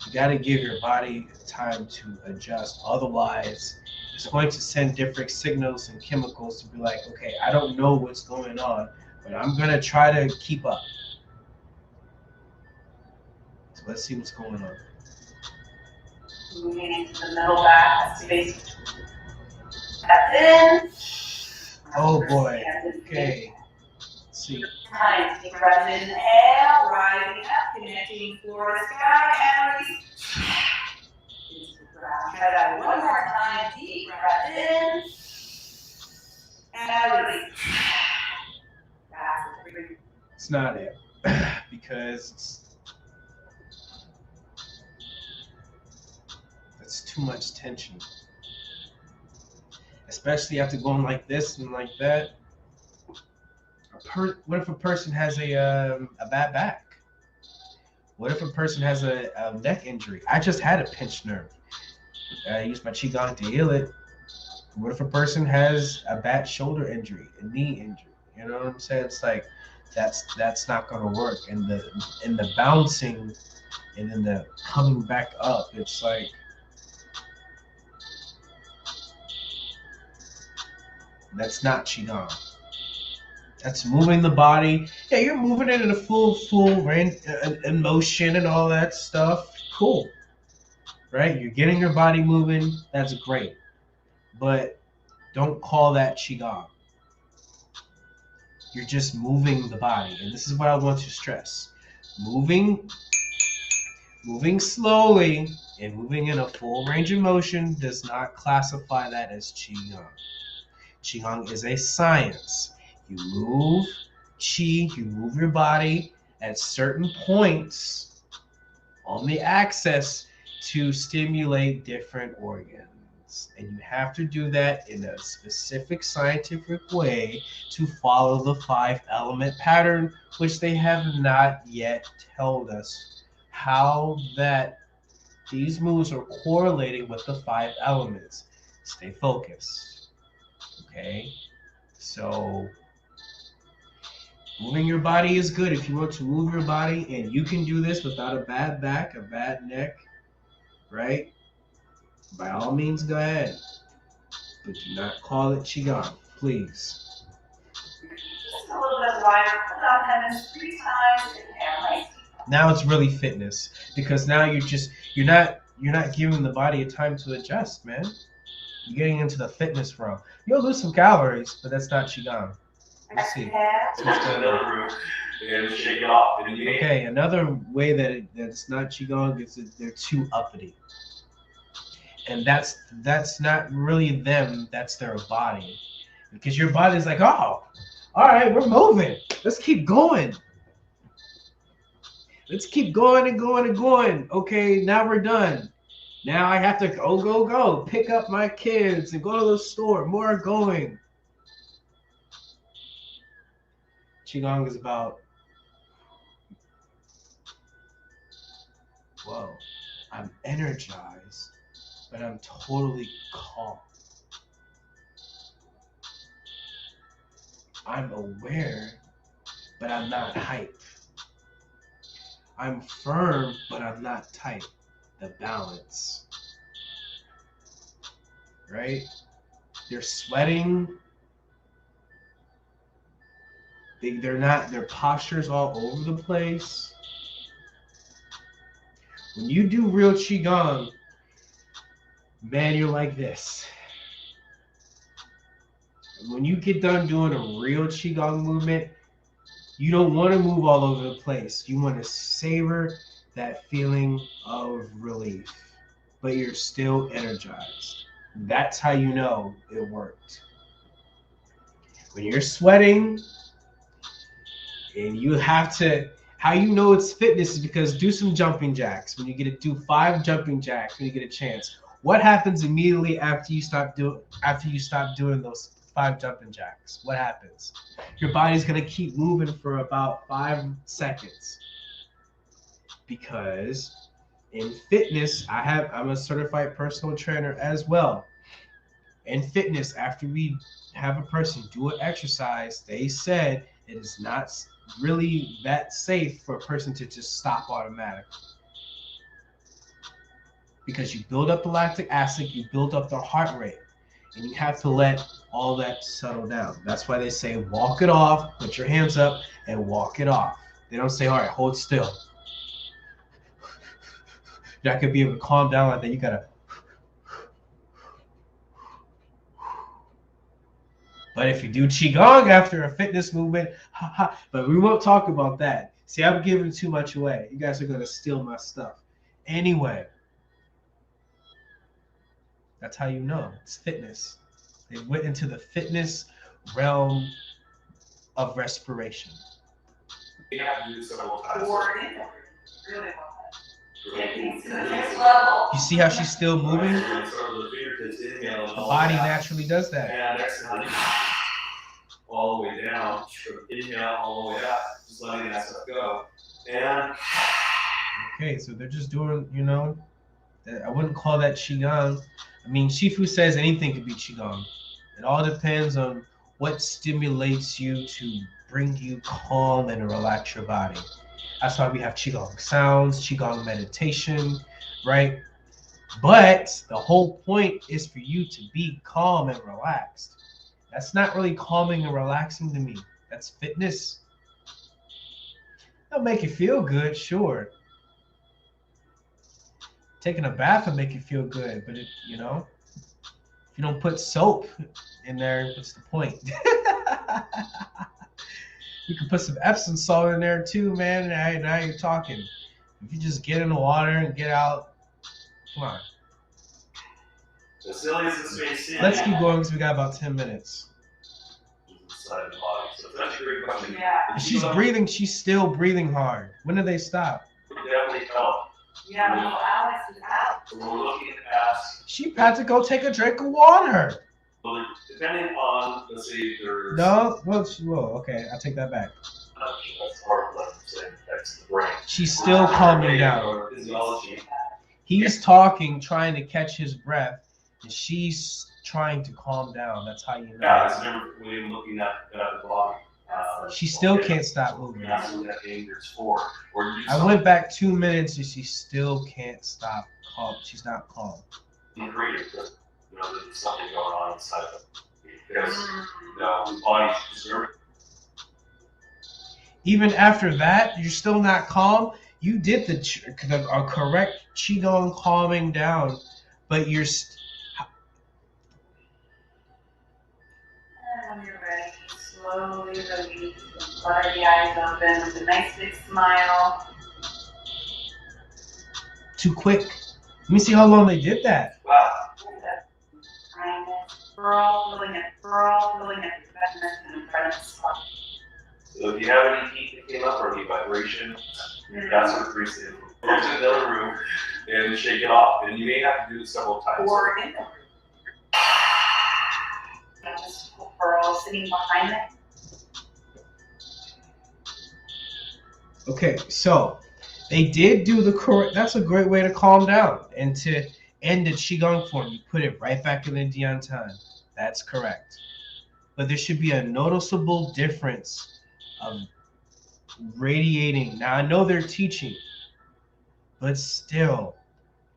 You got to give your body time to adjust. Otherwise, it's going to send different signals and chemicals to be like, okay, I don't know what's going on, but I'm going to try to keep up. So let's see what's going on. Moving into the middle back space. That's in. Oh boy. Okay. Let's see. Nice. Take a breath in. Inhale, rising up, connecting floor to sky, and release. Into the ground. Try that one more time. Deep breath in. And release. That's it. It's not it. Because it's too much tension. Especially after going like this and like that. What if a person has a bad back? What if a person has a neck injury? I just had a pinched nerve. I used my Qigong to heal it. What if a person has a bad shoulder injury, a knee injury? You know what I'm saying? It's like that's not gonna work. And the bouncing and then the coming back up, it's like that's not Qigong. That's moving the body. Yeah, you're moving it in a full range in motion and all that stuff. Cool. Right? You're getting your body moving. That's great. But don't call that Qigong. You're just moving the body. And this is what I want to stress. Moving slowly and moving in a full range of motion does not classify that as Qigong. Qigong is a science. You move Qi, you move your body at certain points on the axis to stimulate different organs. And you have to do that in a specific scientific way to follow the 5-element pattern, which they have not yet told us how that these moves are correlating with the 5 elements. Stay focused. Okay? So moving your body is good if you want to move your body, and you can do this without a bad back, a bad neck, right? By all means, go ahead. But do not call it Qigong, please. Just a little bit wider. Pull down heavens 3 times. Inhale. Now it's really fitness, because now you're not giving the body a time to adjust, man. You're getting into the fitness realm. You'll lose some calories, but that's not Qigong. Let's see. Exhale. Go to another room and shake it off. And you Okay, another way that's not Qigong is that they're too uppity. And that's not really them, that's their body. Because your body's like, oh, all right, we're moving. Let's keep going. Let's keep going and going and going. Okay, now we're done. Now I have to go, pick up my kids and go to the store. More going. Qigong is about, whoa, I'm energized, but I'm totally calm. I'm aware, but I'm not hype. I'm firm, but I'm not tight. The balance. Right? They're sweating. They're not, their posture's all over the place. When you do real Qigong, man, you're like this. When you get done doing a real Qigong movement, you don't want to move all over the place. You want to savor that feeling of relief, but you're still energized. That's how you know it worked. When you're sweating and you have to, how you know it's fitness is because do some jumping jacks. When you get to do 5 jumping jacks, when you get a chance, what happens immediately after you stop doing those 5 jumping jacks? What happens? Your body's gonna keep moving for about 5 seconds. Because in fitness, I'm a certified personal trainer as well. In fitness, after we have a person do an exercise, they said it is not really that safe for a person to just stop automatically. Because you build up the lactic acid, you build up the heart rate, and you have to let all that settle down. That's why they say walk it off, put your hands up, and walk it off. They don't say, all right, hold still. You're not gonna be able to calm down like that. You gotta. But if you do Qigong after a fitness movement, but we won't talk about that. See, I'm giving too much away. You guys are gonna steal my stuff. Anyway, that's how you know it's fitness. They went into the fitness realm of respiration. You have to do this several times. Or in there. Really well. Taking to the next level. You see how she's still moving? The Body naturally does that. And exhale all the way down. Inhale all the way up. Just letting that stuff go. And okay, so they're just doing, you know, I wouldn't call that Qigong. I mean, Shifu says anything could be Qigong. It all depends on what stimulates you to bring you calm and relax your body. That's why we have Qigong sounds, Qigong meditation, right? But the whole point is for you to be calm and relaxed. That's not really calming and relaxing to me. That's fitness. It'll make you feel good, sure. Taking a bath will make you feel good, but if you don't put soap in there, what's the point? You can put some Epsom salt in there too, man. Now you're talking. If you just get in the water and get out, come on. as silly as this may seem, Let's keep going because we got about 10 minutes. inside the body. So that's a great question. Yeah. She's breathing. She's still breathing hard. When do they stop? Definitely help. Yeah, well, Alex is out. So we're looking at, She had to go take a drink of water. depending on, let's say there's. No, well, okay, I'll take that back. That's part of what I'm saying. That's the brain. She's still calming down. Or physiology. He's talking, trying to catch his breath, and she's trying to calm down. That's how you know. Yeah, it's a different way of looking at the body. She still can't stop moving. That's what that anger's for. Or do I went back 2 minutes and she still can't stop calm. She's not calm. something creative, but there's something going on inside of it. Because the body's deserving. Even after that, you're still not calm. You did the correct Qigong calming down, but you're And when you're ready, slowly release and flutter the eyes open with a nice big smile. Too quick. Let me see how long they did that. Wow. Kindness, rolling it, and in front of the spot. So if you have any heat that came up or any vibration, that's what frees it. Go to another room and shake it off. And you may have to do it several times. Or in the room. Just pearl sitting behind it. Okay, so they did do the correct. That's a great way to calm down and to end the Qigong form. You put it right back in the Diantan. That's correct. But there should be a noticeable difference of radiating. Now I know they're teaching, but still,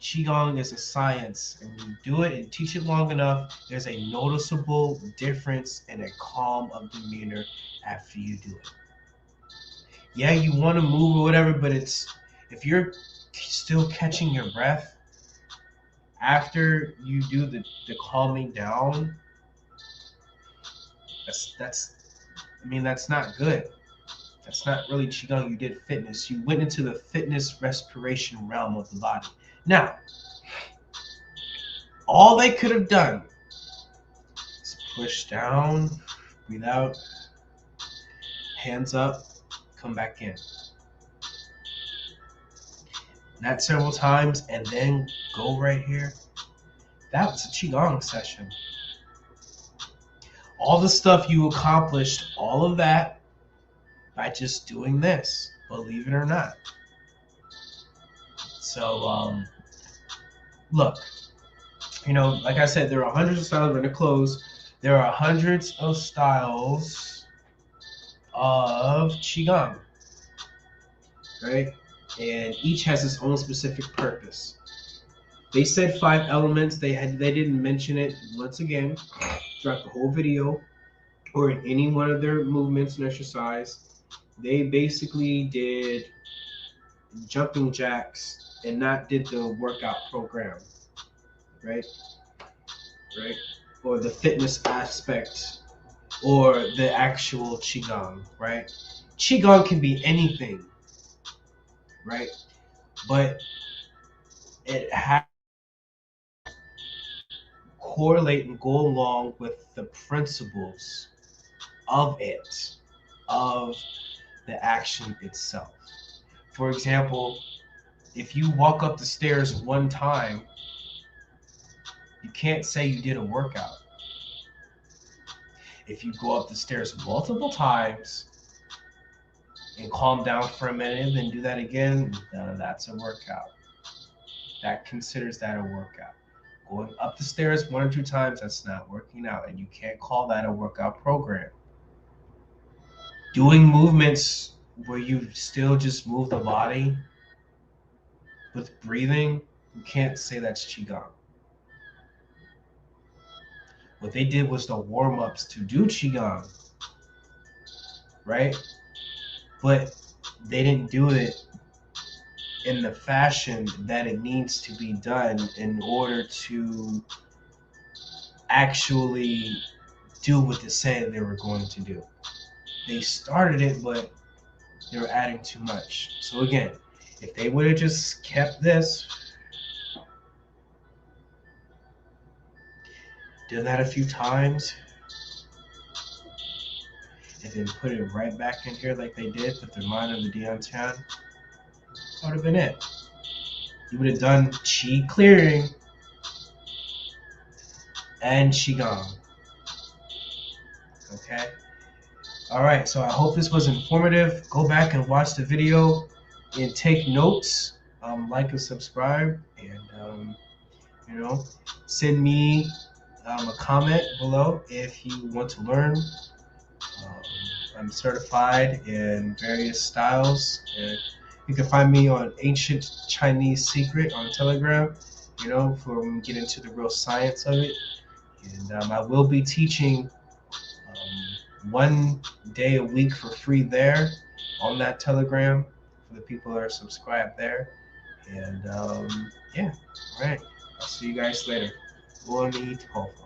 Qigong is a science, and when you do it and teach it long enough, there's a noticeable difference in a calm of demeanor after you do it. Yeah, you want to move or whatever, but it's if you're still catching your breath after you do the calming down, that's not good. That's not really Qigong. You did fitness. You went into the fitness respiration realm of the body. Now, all they could have done is push down, breathe out, hands up, come back in. That several times, and then go right here. That was a Qigong session. All the stuff you accomplished, all of that, by just doing this, believe it or not. So, look, like I said, there are hundreds of styles. We're going to close. There are hundreds of styles of Qigong, right? And each has its own specific purpose. They said 5 elements. They didn't mention it once again throughout the whole video or in any one of their movements and exercise. They basically did jumping jacks and not did the workout program, right? Or the fitness aspect or the actual Qigong, right? Qigong can be anything, right? But it has to correlate and go along with the principles of it, of the action itself. For example, if you walk up the stairs one time, you can't say you did a workout. If you go up the stairs multiple times and calm down for a minute and then do that again, that's a workout. That considers that a workout. Going up the stairs 1 or 2 times, that's not working out, and you can't call that a workout program. Doing movements where you still just move the body with breathing, you can't say that's Qigong. What they did was the warm-ups to do Qigong, right? But they didn't do it in the fashion that it needs to be done in order to actually do what they said they were going to do. They started it, but they were adding too much. So again, if they would have just kept this, did that a few times, and then put it right back in here like they did, put their mind on the Diantan, that would have been it. You would have done Qi clearing and Qigong. Okay? Alright, so I hope this was informative. Go back and watch the video and take notes. Like and subscribe, and send me a comment below if you want to learn. I'm certified in various styles, and you can find me on Ancient Chinese Secret on Telegram, for when we get into the real science of it. And I will be teaching 1 day a week for free there on that Telegram for the people that are subscribed there. And yeah, all right. I'll see you guys later. 阿弥陀佛。